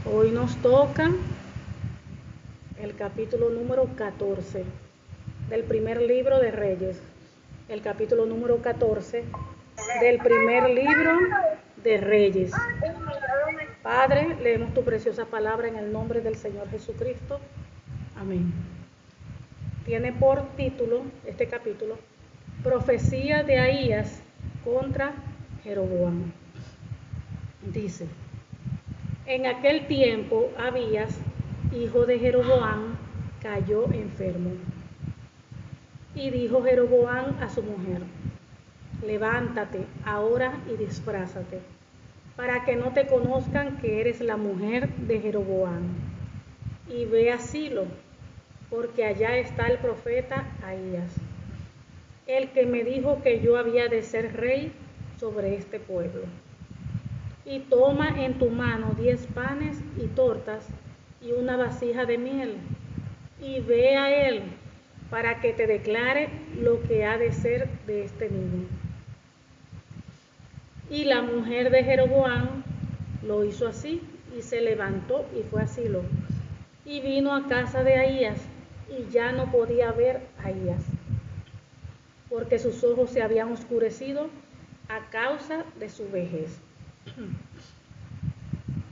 Hoy nos toca el capítulo número 14 del primer libro de Reyes. El capítulo número 14 del primer libro de Reyes. Padre, leemos tu preciosa palabra en el nombre del Señor Jesucristo. Amén. Tiene por título este capítulo, Profecía de Ahías contra Jeroboam. Dice: en aquel tiempo Abías, hijo de Jeroboam, cayó enfermo. Y dijo Jeroboam a su mujer: levántate ahora y disfrázate, para que no te conozcan que eres la mujer de Jeroboam. Y ve a Silo, porque allá está el profeta Ahías, el que me dijo que yo había de ser rey sobre este pueblo. Y toma en tu mano 10 panes y tortas y una vasija de miel, y ve a él para que te declare lo que ha de ser de este niño. Y la mujer de Jeroboam lo hizo así, y se levantó y fue a Silo, y vino a casa de Ahías, y ya no podía ver a Ahías, porque sus ojos se habían oscurecido a causa de su vejez.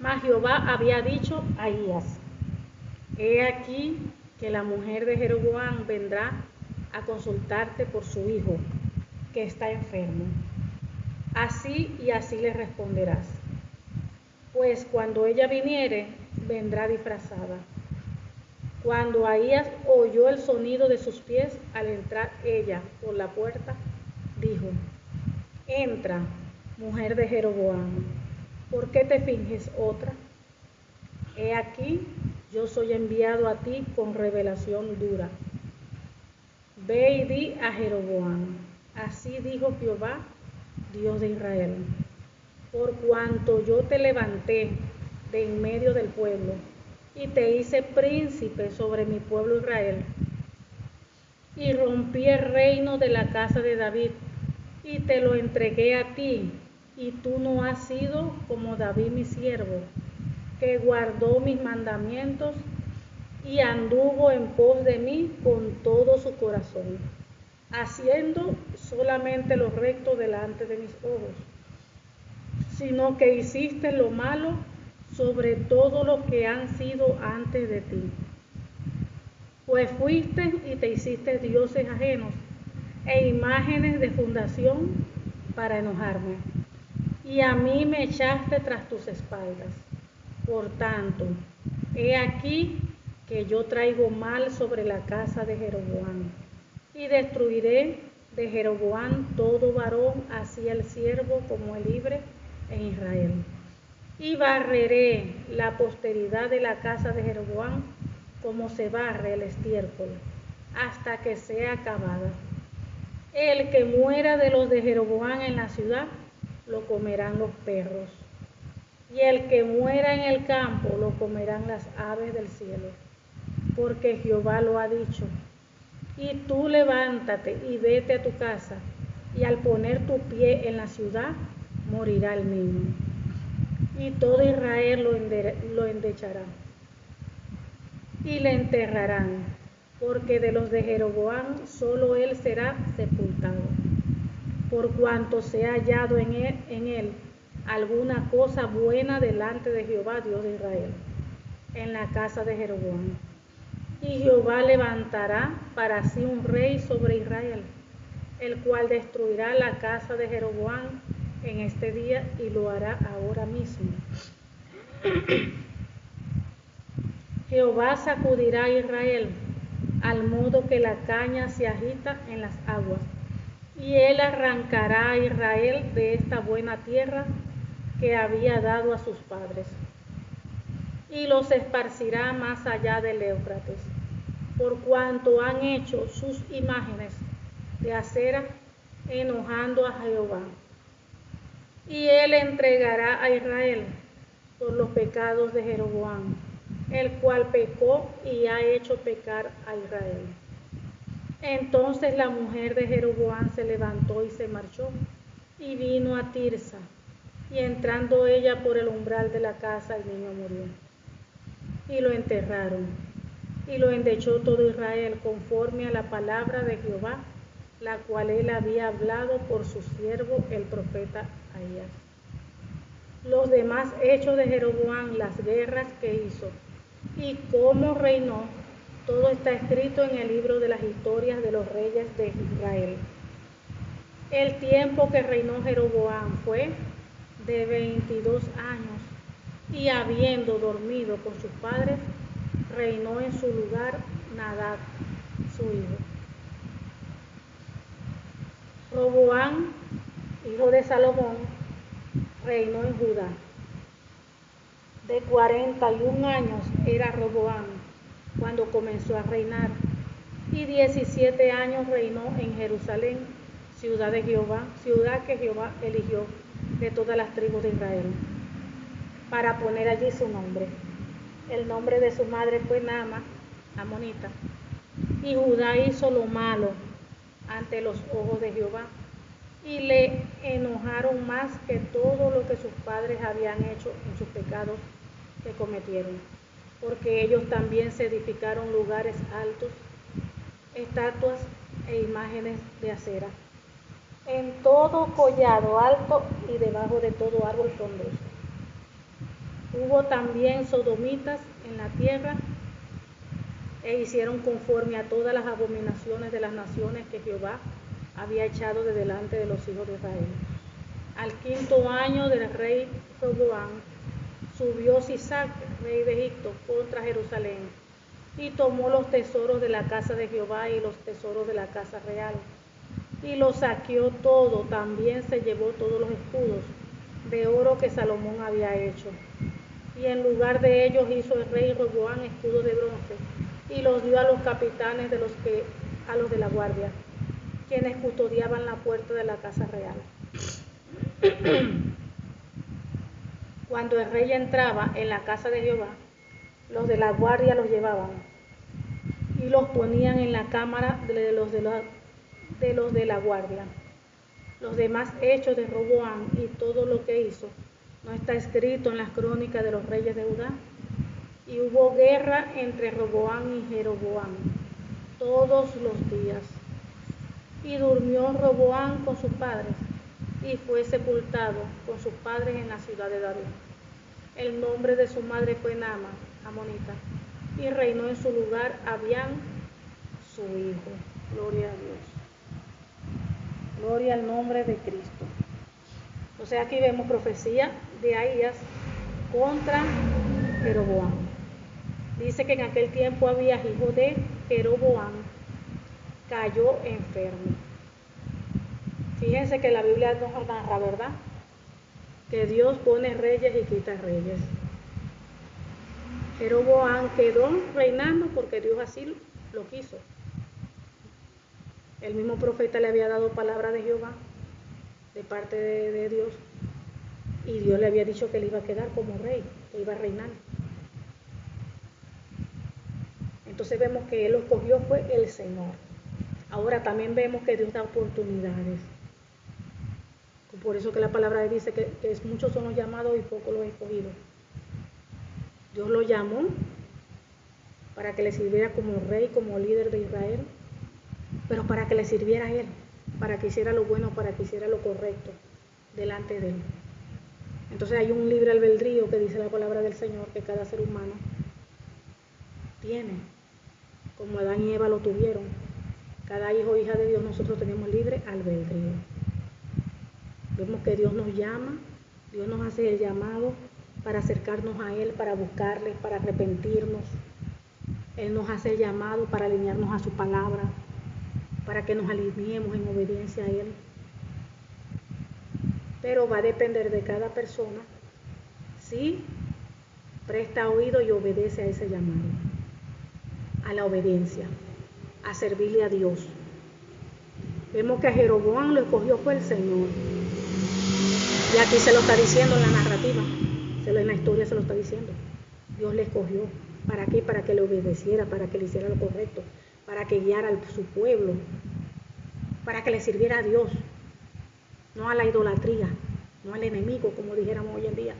Mas Jehová había dicho a Ahías: he aquí que la mujer de Jeroboam vendrá a consultarte por su hijo, que está enfermo. Así y así le responderás. Pues cuando ella viniere, vendrá disfrazada. Cuando Ahías oyó el sonido de sus pies al entrar ella por la puerta, dijo: entra, mujer de Jeroboam, ¿por qué te finges otra? He aquí, yo soy enviado a ti con revelación dura. Ve y di a Jeroboam: así dijo Jehová, Dios de Israel: por cuanto yo te levanté de en medio del pueblo, y te hice príncipe sobre mi pueblo Israel, y rompí el reino de la casa de David, y te lo entregué a ti, y tú no has sido como David mi siervo, que guardó mis mandamientos y anduvo en pos de mí con todo su corazón, haciendo solamente lo recto delante de mis ojos, sino que hiciste lo malo sobre todo lo que han sido antes de ti. Pues fuiste y te hiciste dioses ajenos e imágenes de fundación para enojarme, y a mí me echaste tras tus espaldas. Por tanto, he aquí que yo traigo mal sobre la casa de Jeroboam, y destruiré de Jeroboam todo varón, así el siervo como el libre en Israel. Y barreré la posteridad de la casa de Jeroboam como se barre el estiércol, hasta que sea acabada. El que muera de los de Jeroboam en la ciudad, lo comerán los perros, y el que muera en el campo, lo comerán las aves del cielo, porque Jehová lo ha dicho. Y tú levántate y vete a tu casa, y al poner tu pie en la ciudad, morirá el niño. Y todo Israel lo endechará, y le enterrarán, porque de los de Jeroboam solo él será sepultado, por cuanto se ha hallado en él alguna cosa buena delante de Jehová, Dios de Israel, en la casa de Jeroboam. Y Jehová levantará para sí un rey sobre Israel, el cual destruirá la casa de Jeroboam en este día, y lo hará ahora mismo. Jehová sacudirá a Israel, al modo que la caña se agita en las aguas, y él arrancará a Israel de esta buena tierra que había dado a sus padres, y los esparcirá más allá del Éufrates, por cuanto han hecho sus imágenes de acera, enojando a Jehová. Y él entregará a Israel por los pecados de Jeroboam, el cual pecó y ha hecho pecar a Israel. Entonces la mujer de Jeroboam se levantó y se marchó, y vino a Tirsa, y entrando ella por el umbral de la casa, el niño murió. y lo enterraron. Y lo endechó todo Israel conforme a la palabra de Jehová, la cual él había hablado por su siervo el profeta Ahías. Los demás hechos de Jeroboam, las guerras que hizo y cómo reinó, todo está escrito en el libro de las historias de los reyes de Israel. El tiempo que reinó Jeroboam fue de 22 años, y habiendo dormido con sus padres, reinó en su lugar Nadab, su hijo. Roboam, hijo de Salomón, reinó en Judá. De 41 años era Roboam cuando comenzó a reinar, y 17 años reinó en Jerusalén, ciudad de Jehová, ciudad que Jehová eligió de todas las tribus de Israel, para poner allí su nombre. El nombre de su madre fue Naama, amonita. Y Judá hizo lo malo ante los ojos de Jehová, y le enojaron más que todo lo que sus padres habían hecho en sus pecados que cometieron, porque ellos también se edificaron lugares altos, estatuas e imágenes de acera, en todo collado alto y debajo de todo árbol frondoso. Hubo también sodomitas en la tierra, e hicieron conforme a todas las abominaciones de las naciones que Jehová había echado de delante de los hijos de Israel. Al 5.º año del rey Roboam, subió Sisac, rey de Egipto, contra Jerusalén, y tomó los tesoros de la casa de Jehová y los tesoros de la casa real, y lo saqueó todo. También se llevó todos los escudos de oro que Salomón había hecho, y en lugar de ellos hizo el rey Roboam escudos de bronce, y los dio a los capitanes a los de la guardia, quienes custodiaban la puerta de la casa real. Cuando el rey entraba en la casa de Jehová, los de la guardia los llevaban y los ponían en la cámara de los de la guardia. Los demás hechos de Roboam y todo lo que hizo no está escrito en las crónicas de los reyes de Judá. Y hubo guerra entre Roboam y Jeroboam todos los días. Y durmió Roboam con sus padres, y fue sepultado con sus padres en la ciudad de David. El nombre de su madre fue Naama, amonita, y reinó en su lugar Abián, su hijo. Gloria a Dios. Gloria al nombre de Cristo. O sea, aquí vemos profecía de Ahías contra Jeroboam. Dice que en aquel tiempo Abías, hijo de Jeroboam, cayó enfermo. Fíjense que la Biblia nos narra, ¿verdad?, que Dios pone reyes y quita reyes. Jeroboam quedó reinando porque Dios así lo quiso. El mismo profeta le había dado palabra de Jehová, de parte de Dios, y Dios le había dicho que él iba a quedar como rey, que iba a reinar. Entonces vemos que él lo escogió fue el Señor. Ahora también vemos que Dios da oportunidades. Por eso que la palabra dice que muchos son los llamados y pocos los escogidos. Dios lo llamó para que le sirviera como rey, como líder de Israel, pero para que le sirviera a él, para que hiciera lo bueno, para que hiciera lo correcto delante de él. Entonces hay un libre albedrío que dice la palabra del Señor, que cada ser humano tiene, como Adán y Eva lo tuvieron. Cada hijo o hija de Dios, nosotros tenemos libre albedrío. Vemos que Dios nos llama, Dios nos hace el llamado para acercarnos a Él, para buscarle, para arrepentirnos. Él nos hace el llamado para alinearnos a su palabra, para que nos alineemos en obediencia a Él. Pero va a depender de cada persona si presta oído y obedece a ese llamado, a la obediencia, a servirle a Dios. Vemos que a Jeroboam lo escogió fue el Señor. Y aquí se lo está diciendo en la narrativa, en la historia se lo está diciendo. Dios le escogió. ¿Para qué? Para que le obedeciera, para que le hiciera lo correcto, para que guiara a su pueblo, para que le sirviera a Dios, no a la idolatría, no al enemigo, como dijéramos hoy en día.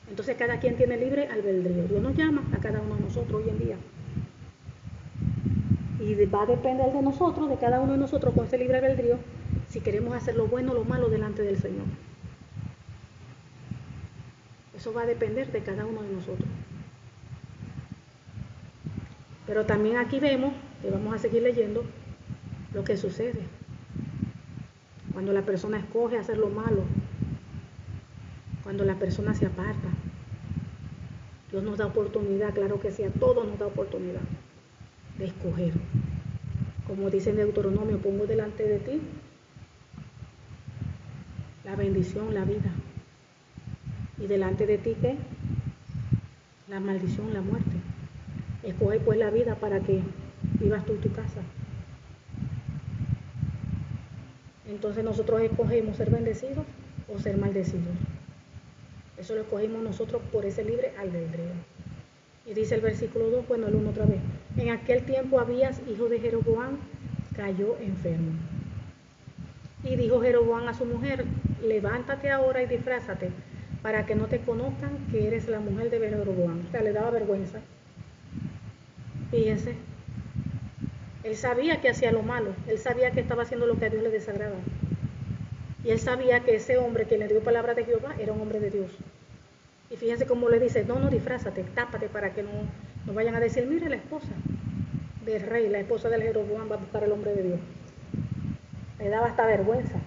Entonces cada quien tiene libre albedrío. Dios nos llama a cada uno de nosotros hoy en día. Y va a depender de nosotros, de cada uno de nosotros con ese libre albedrío, si queremos hacer lo bueno o lo malo delante del Señor. Eso va a depender de cada uno de nosotros. Pero también aquí vemos, que vamos a seguir leyendo, lo que sucede cuando la persona escoge hacer lo malo, cuando la persona se aparta. Dios nos da oportunidad, claro que sí, a todos nos da oportunidad de escoger. Como dice en Deuteronomio, pongo delante de ti la bendición, la vida. Y delante de ti, ¿qué? La maldición, la muerte. Escoge pues la vida para que vivas tú y tu casa. Entonces nosotros escogemos ser bendecidos o ser maldecidos. Eso lo escogimos nosotros por ese libre albedrío. Y dice el versículo 2, bueno, el 1 otra vez. En aquel tiempo Abías, hijo de Jeroboam, cayó enfermo. Y dijo Jeroboam a su mujer, levántate ahora y disfrázate, para que no te conozcan que eres la mujer de Jeroboam. O sea, le daba vergüenza. Fíjense. Él sabía que hacía lo malo. Él sabía que estaba haciendo lo que a Dios le desagrada. Y él sabía que ese hombre que le dio palabra de Jehová era un hombre de Dios. Y fíjense cómo le dice, no, disfrázate, tápate para que no vayan a decir, mira la esposa del rey, la esposa del Jeroboam va a buscar al hombre de Dios. Le daba hasta vergüenza.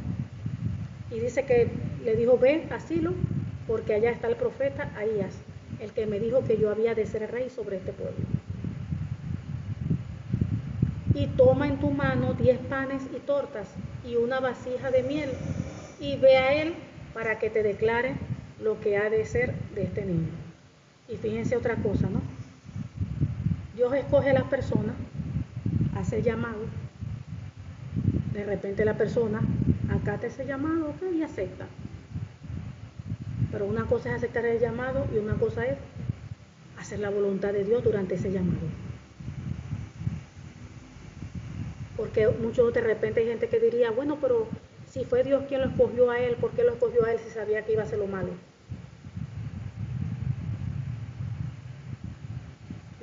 Y dice que le dijo, ve, asilo, porque allá está el profeta Ahías, el que me dijo que yo había de ser rey sobre este pueblo. Y toma en tu mano 10 panes y tortas y una vasija de miel, y ve a él para que te declare lo que ha de ser de este niño. Y fíjense otra cosa, ¿no? Dios escoge a las personas, hace llamado. De repente la persona acata ese llamado, ok, y acepta. Pero una cosa es aceptar el llamado y una cosa es hacer la voluntad de Dios durante ese llamado. Porque muchos de repente hay gente que diría, bueno, pero si fue Dios quien lo escogió a él, ¿por qué lo escogió a él si sabía que iba a hacer lo malo?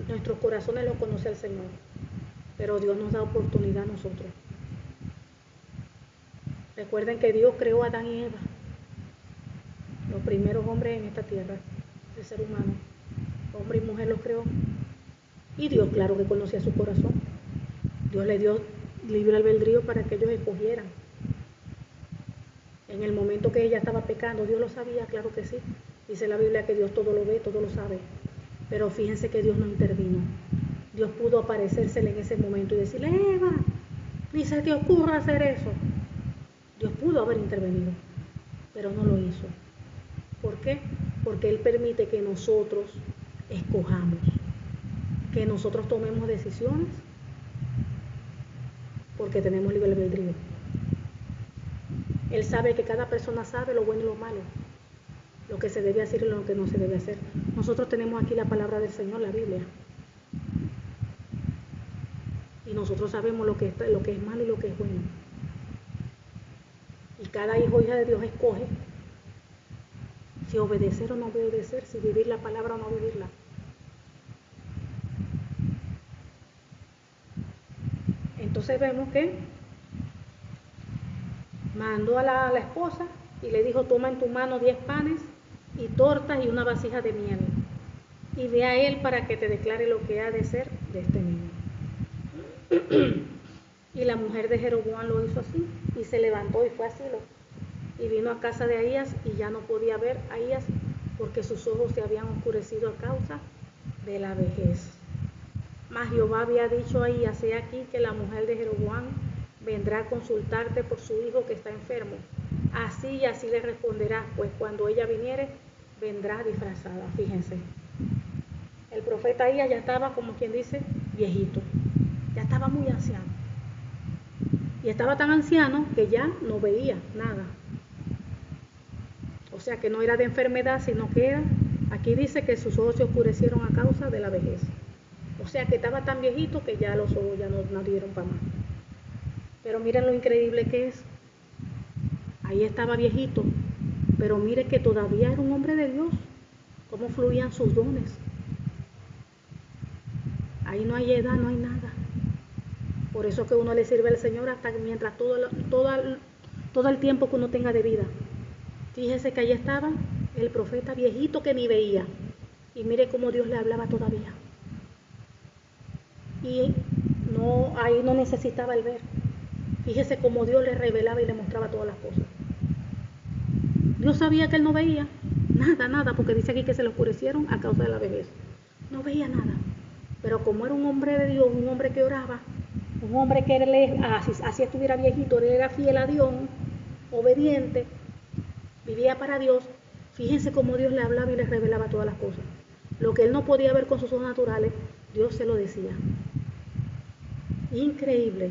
Nuestros corazones lo conoce el Señor, pero Dios nos da oportunidad a nosotros. Recuerden que Dios creó a Adán y Eva, los primeros hombres en esta tierra, el ser humano, hombre y mujer los creó. Y Dios, claro que conocía su corazón. Dios le dio libre albedrío para que ellos escogieran. En el momento que ella estaba pecando, Dios lo sabía, claro que sí. Dice la Biblia que Dios todo lo ve, todo lo sabe. Pero fíjense que Dios no intervino. Dios pudo aparecérsele en ese momento y decirle, Eva, ni se te ocurra hacer eso. Dios pudo haber intervenido, pero no lo hizo. ¿Por qué? Porque Él permite que nosotros escojamos, que nosotros tomemos decisiones, porque tenemos libre albedrío. Él sabe que cada persona sabe lo bueno y lo malo, lo que se debe hacer y lo que no se debe hacer. Nosotros tenemos aquí la palabra del Señor, la Biblia. Y nosotros sabemos lo que es malo y lo que es bueno. Y cada hijo o hija de Dios escoge si obedecer o no obedecer, si vivir la palabra o no vivirla. Entonces vemos que mandó a la esposa y le dijo, toma en tu mano 10 panes y tortas y una vasija de miel, y ve a él para que te declare lo que ha de ser de este niño. Y la mujer de Jeroboam lo hizo así, y se levantó y fue a Silo, y vino a casa de Ahías, y ya no podía ver a Ahías, porque sus ojos se habían oscurecido a causa de la vejez. Mas Jehová había dicho a Ahías, he aquí que la mujer de Jeroboam vendrá a consultarte por su hijo que está enfermo. Así y así le responderás, pues cuando ella viniere, vendrá disfrazada. Fíjense, el profeta Ahías ya estaba, como quien dice, viejito, ya estaba muy anciano. Y estaba tan anciano que ya no veía nada. O sea que no era de enfermedad, sino que era, aquí dice que sus ojos se oscurecieron a causa de la vejez. O sea que estaba tan viejito que ya los ojos ya no dieron para más. Pero miren lo increíble que es. Ahí estaba viejito, pero mire que todavía era un hombre de Dios. cómo fluían sus dones. Ahí no hay edad, no hay nada. Por eso que uno le sirve al Señor hasta mientras todo el tiempo que uno tenga de vida. Fíjese que allí estaba el profeta viejito que ni veía. Y mire cómo Dios le hablaba todavía. Y no, ahí no necesitaba el ver. Fíjese cómo Dios le revelaba y le mostraba todas las cosas. Dios sabía que él no veía nada, porque dice aquí que se le oscurecieron a causa de la vejez. No veía nada. Pero como era un hombre de Dios, un hombre que oraba, un hombre que así estuviera viejito, él era fiel a Dios, obediente, vivía para Dios. Fíjense cómo Dios le hablaba y le revelaba todas las cosas. Lo que él no podía ver con sus ojos naturales, Dios se lo decía. Increíble.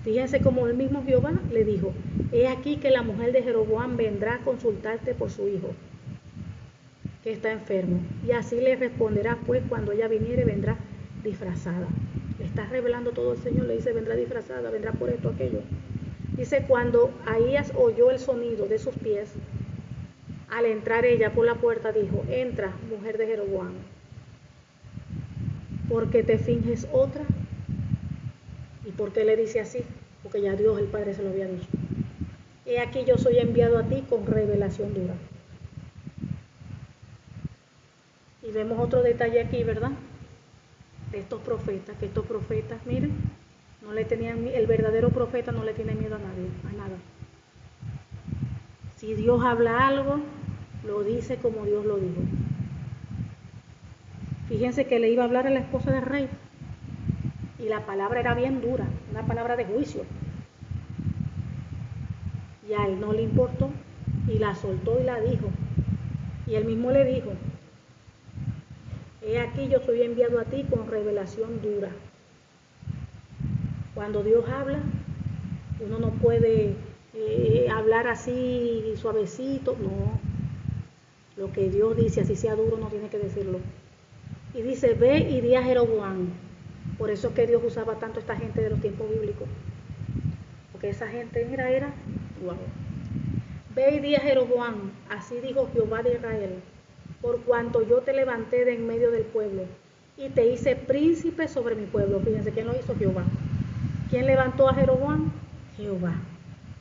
Fíjense cómo el mismo Jehová le dijo: he aquí que la mujer de Jeroboam vendrá a consultarte por su hijo, que está enfermo. Y así le responderá, pues cuando ella viniere, vendrá disfrazada. Le está revelando todo el Señor, le dice: vendrá disfrazada, vendrá por esto, aquello. Dice: cuando Ahías oyó el sonido de sus pies, al entrar ella por la puerta, dijo: entra, mujer de Jeroboam, porque te finges otra. ¿Y por qué le dice así? Porque ya Dios el Padre se lo había dicho. He aquí yo soy enviado a ti con revelación dura. Y vemos otro detalle aquí, ¿verdad? De estos profetas, que estos profetas, miren, no le tenían, el verdadero profeta no le tiene miedo a nadie, a nada. Si Dios habla algo, lo dice como Dios lo dijo. Fíjense que le iba a hablar a la esposa del rey. Y la palabra era bien dura, una palabra de juicio. Y a él no le importó, y la soltó y la dijo. Y él mismo le dijo: he aquí yo soy enviado a ti con revelación dura. Cuando Dios habla, uno no puede hablar así suavecito, no. Lo que Dios dice, así sea duro, no tiene que decirlo. Y dice: ve y di a Jeroboam. Por eso es que Dios usaba tanto a esta gente de los tiempos bíblicos. Porque esa gente era wow. Ve y di a Jeroboam, así dijo Jehová de Israel: por cuanto yo te levanté de en medio del pueblo y te hice príncipe sobre mi pueblo. Fíjense, ¿quién lo hizo? Jehová. ¿Quién levantó a Jeroboam? Jehová.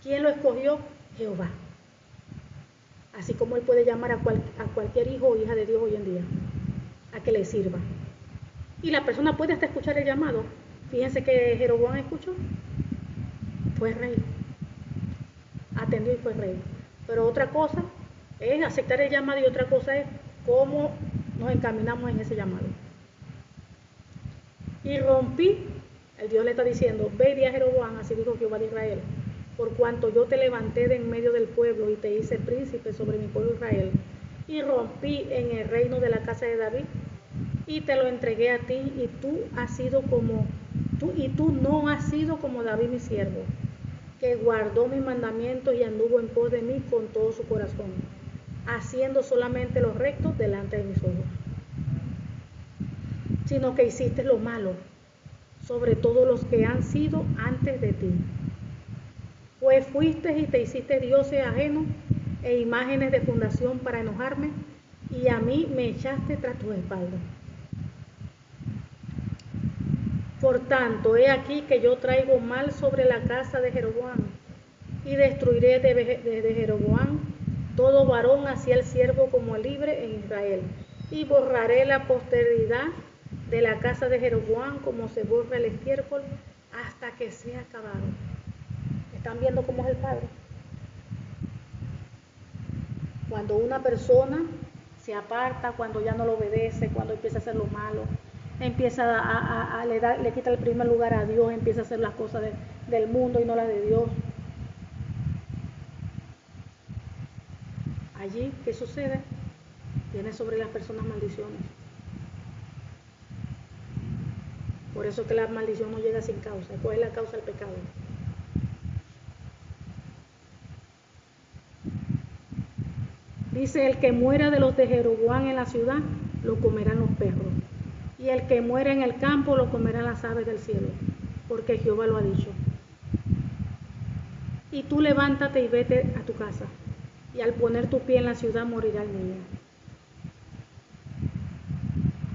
¿Quién lo escogió? Jehová. Así como él puede llamar a cualquier hijo o hija de Dios hoy en día a que le sirva. Y la persona puede hasta escuchar el llamado. Fíjense que Jeroboam escuchó, fue rey, atendió y fue rey. Pero otra cosa es aceptar el llamado y otra cosa es cómo nos encaminamos en ese llamado. Y rompí, el Dios le está diciendo: ve y di a Jeroboam, así dijo Jehová de Israel: por cuanto yo te levanté de en medio del pueblo y te hice príncipe sobre mi pueblo Israel, y rompí en el reino de la casa de David y te lo entregué a ti, y tú no has sido como David mi siervo, que guardó mis mandamientos y anduvo en pos de mí con todo su corazón, haciendo solamente lo recto delante de mis ojos. Sino que hiciste lo malo sobre todos los que han sido antes de ti. Pues fuiste y te hiciste dioses ajenos e imágenes de fundación para enojarme, y a mí me echaste tras tus espaldas. Por tanto, he aquí que yo traigo mal sobre la casa de Jeroboam, y destruiré desde Jeroboam todo varón hacia el siervo como libre en Israel, y borraré la posteridad de la casa de Jeroboam como se borra el estiércol hasta que sea acabado. ¿Están viendo cómo es el Padre? Cuando una persona se aparta, cuando ya no lo obedece, cuando empieza a hacer lo malo, empieza le quita el primer lugar a Dios, empieza a hacer las cosas del mundo y no las de Dios. Allí, ¿qué sucede? Viene sobre las personas maldiciones. Por eso que la maldición no llega sin causa. ¿Cuál es la causa del pecado? Dice: el que muera de los de Jeroboam en la ciudad, lo comerán los perros. Y el que muera en el campo, lo comerán las aves del cielo. Porque Jehová lo ha dicho. Y tú levántate y vete a tu casa. y al poner tu pie en la ciudad morirá el niño.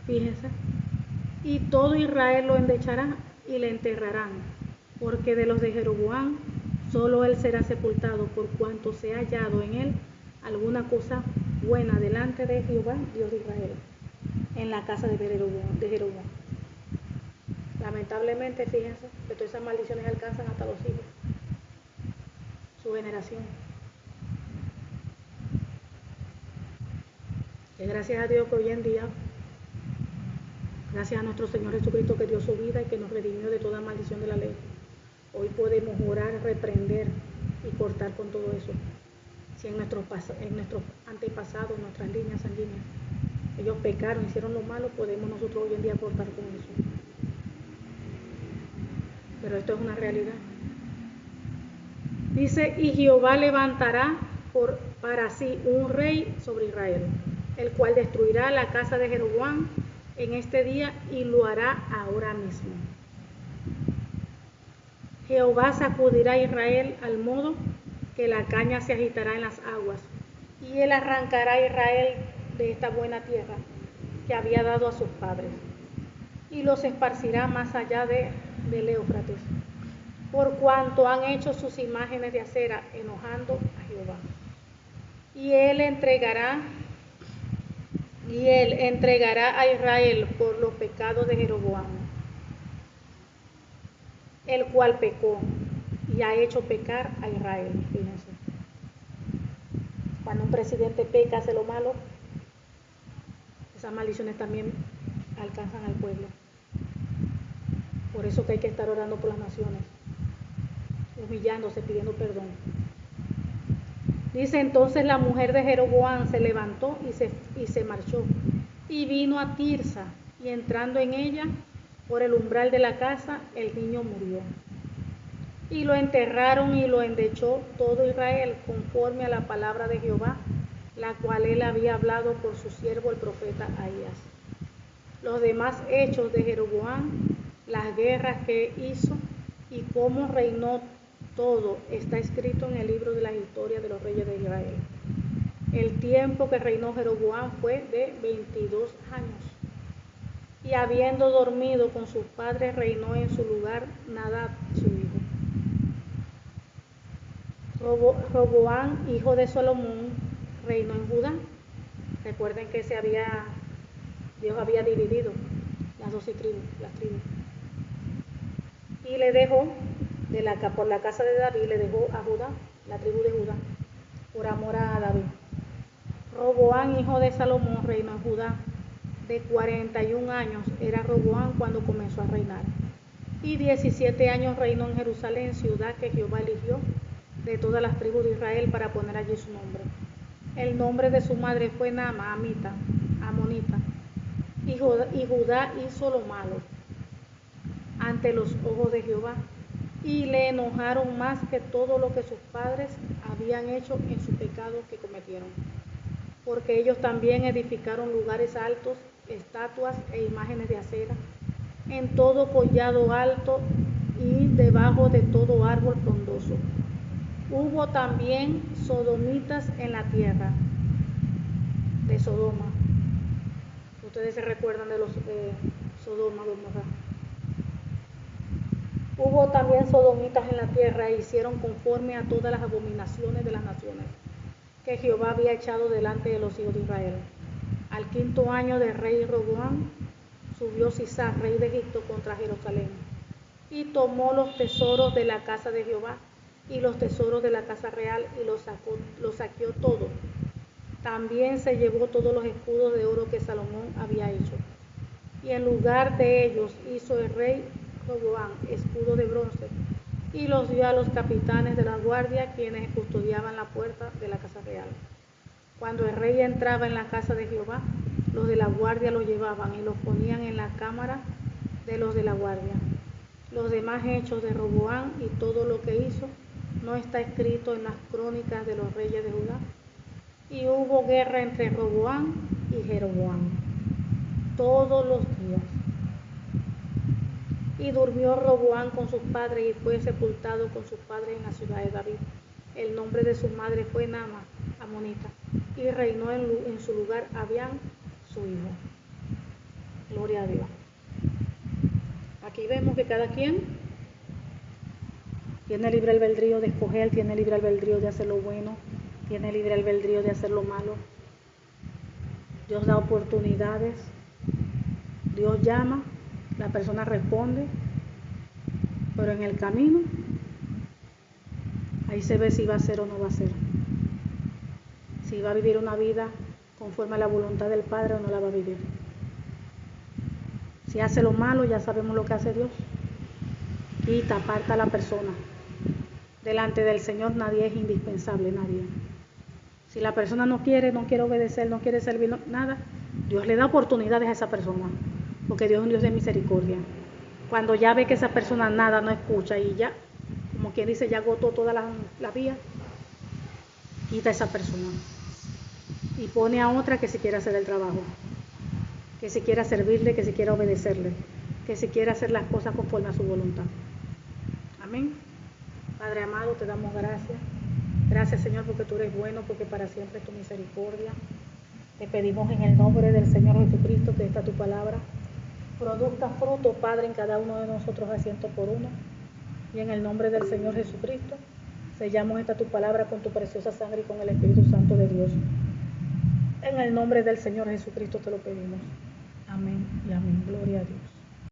Fíjense. Y todo Israel lo endechará y le enterrarán, porque de los de Jeroboam solo él será sepultado, por cuanto se ha hallado en él alguna cosa buena delante de Jehová, Dios de Israel, en la casa de Jeroboam. Lamentablemente, fíjense que todas esas maldiciones alcanzan hasta los hijos, su generación. Que gracias a Dios que hoy en día, gracias a nuestro Señor Jesucristo que dio su vida y que nos redimió de toda maldición de la ley, hoy podemos orar, reprender y cortar con todo eso. Si en nuestros antepasados, nuestras líneas sanguíneas, ellos pecaron, hicieron lo malo, podemos nosotros hoy en día cortar con eso. Pero esto es una realidad. Dice, y Jehová levantará para sí un rey sobre Israel, el cual destruirá la casa de Jeroboam en este día y lo hará ahora mismo. Jehová sacudirá a Israel al modo que la caña se agitará en las aguas, y él arrancará a Israel de esta buena tierra que había dado a sus padres, y los esparcirá más allá del Éufrates, por cuanto han hecho sus imágenes de acera, enojando a Jehová. Y él entregará a Israel por los pecados de Jeroboam, el cual pecó y ha hecho pecar a Israel. Fíjense. Cuando un presidente peca, hace lo malo, esas maldiciones también alcanzan al pueblo. Por eso que hay que estar orando por las naciones, humillándose, pidiendo perdón. Dice, entonces la mujer de Jeroboam se levantó y se marchó, y vino a Tirsa, y entrando en ella, por el umbral de la casa, el niño murió. Y lo enterraron y lo endechó todo Israel, conforme a la palabra de Jehová, la cual él había hablado por su siervo el profeta Ahías. Los demás hechos de Jeroboam, las guerras que hizo y cómo reinó, todo está escrito en el libro de las historias de los reyes de Israel. El tiempo que reinó Jeroboam fue de 22 años. Y habiendo dormido con sus padres, reinó en su lugar Nadab, su hijo. Roboam, hijo de Salomón, reinó en Judá. Recuerden que Dios había dividido las 12 tribus, las tribus. Y le dejó, por la casa de David, le dejó a Judá, la tribu de Judá, por amor a David. Roboam, hijo de Salomón, reinó en Judá. De 41 años era Roboam cuando comenzó a reinar. Y 17 años reinó en Jerusalén, ciudad que Jehová eligió de todas las tribus de Israel para poner allí su nombre. El nombre de su madre fue Naama, amonita. Y Judá hizo lo malo ante los ojos de Jehová, y le enojaron más que todo lo que sus padres habían hecho en su pecado que cometieron, porque ellos también edificaron lugares altos, estatuas e imágenes de acera, en todo collado alto y debajo de todo árbol frondoso. Hubo también sodomitas en la tierra de Sodoma. Ustedes se recuerdan de los Sodoma, Gomorra. Hubo también sodomitas en la tierra e hicieron conforme a todas las abominaciones de las naciones que Jehová había echado delante de los hijos de Israel. Al 5.º año del rey Roboam, subió Sisac, rey de Egipto, contra Jerusalén, y tomó los tesoros de la casa de Jehová y los tesoros de la casa real, y los saqueó todo. También se llevó todos los escudos de oro que Salomón había hecho. Y en lugar de ellos hizo el rey Roboam escudo de bronce, y los dio a los capitanes de la guardia, quienes custodiaban la puerta de la casa real. Cuando el rey entraba en la casa de Jehová, los de la guardia lo llevaban y los ponían en la cámara de los de la guardia. Los demás hechos de Roboam y todo lo que hizo no está escrito en las crónicas de los reyes de Judá. Y hubo guerra entre Roboam y Jeroboam todos los días. Y durmió Roboam con sus padres y fue sepultado con sus padres en la ciudad de David. El nombre de su madre fue Naama, amonita, y reinó en su lugar Abián, su hijo. Gloria a Dios. Aquí vemos que cada quien tiene libre albedrío de escoger, tiene libre albedrío de hacer lo bueno, tiene libre albedrío de hacer lo malo. Dios da oportunidades, Dios llama, la persona responde, pero en el camino ahí se ve si va a ser o no va a ser. Si va a vivir una vida conforme a la voluntad del Padre o no la va a vivir. Si hace lo malo, ya sabemos lo que hace Dios. Quita, aparta a la persona. Delante del Señor nadie es indispensable, nadie. Si la persona no quiere obedecer, no quiere servir, nada, Dios le da oportunidades a esa persona, porque Dios es un Dios de misericordia. Cuando ya ve que esa persona nada, no escucha y ya, como quien dice, ya agotó toda la vía, quita a esa persona y pone a otra que si quiera hacer el trabajo, que si quiera servirle, que si quiera obedecerle, que si quiera hacer las cosas conforme a su voluntad. Amén. Padre amado, te damos gracias. Gracias, Señor, porque tú eres bueno, porque para siempre es tu misericordia. Te pedimos en el nombre del Señor Jesucristo que esta tu palabra produzca fruto, Padre, en cada uno de nosotros a 100 por uno. Y en el nombre del Señor Jesucristo, sellamos esta tu palabra con tu preciosa sangre y con el Espíritu Santo de Dios. En el nombre del Señor Jesucristo te lo pedimos. Amén y amén. Gloria a Dios.